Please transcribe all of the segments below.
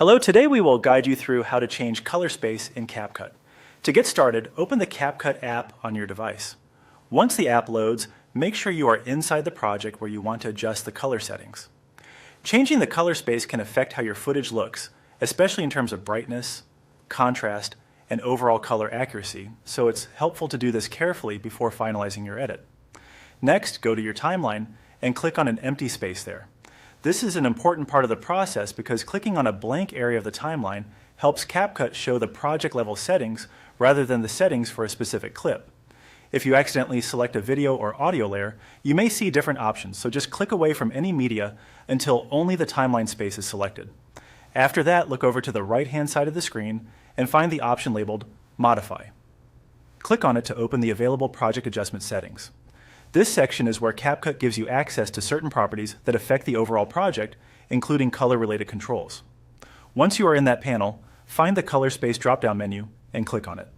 Hello, today we will guide you through how to change color space in CapCut. To get started, open the CapCut app on your device. Once the app loads, make sure you are inside the project where you want to adjust the color settings. Changing the color space can affect how your footage looks, especially in terms of brightness, contrast, and overall color accuracy, so it's helpful to do this carefully before finalizing your edit. Next, go to your timeline and click on an empty space there. This is an important part of the process because clicking on a blank area of the timeline helps CapCut show the project level settings rather than the settings for a specific clip. If you accidentally select a video or audio layer, you may see different options, so just click away from any media until only the timeline space is selected. After that, look over to the right-hand side of the screen and find the option labeled Modify. Click on it to open the available project adjustment settings. This section is where CapCut gives you access to certain properties that affect the overall project, including color-related controls. Once you are in that panel, find the Color Space drop-down menu and click on it.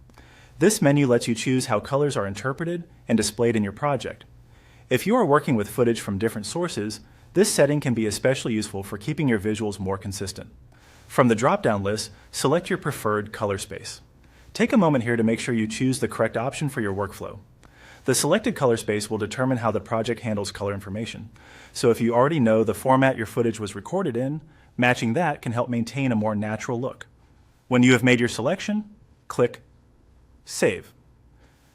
This menu lets you choose how colors are interpreted and displayed in your project. If you are working with footage from different sources, this setting can be especially useful for keeping your visuals more consistent. From the drop-down list, select your preferred color space. Take a moment here to make sure you choose the correct option for your workflow. The selected color space will determine how the project handles color information. So if you already know the format your footage was recorded in, matching that can help maintain a more natural look. When you have made your selection, click Save.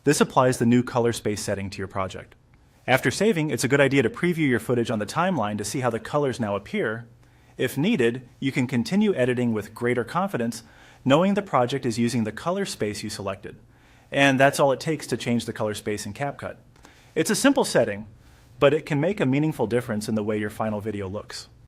This applies the new color space setting to your project. After saving, it's a good idea to preview your footage on the timeline to see how the colors now appear. If needed, you can continue editing with greater confidence, knowing the project is using the color space you selected. And that's all it takes to change the color space in CapCut. It's a simple setting, but it can make a meaningful difference in the way your final video looks.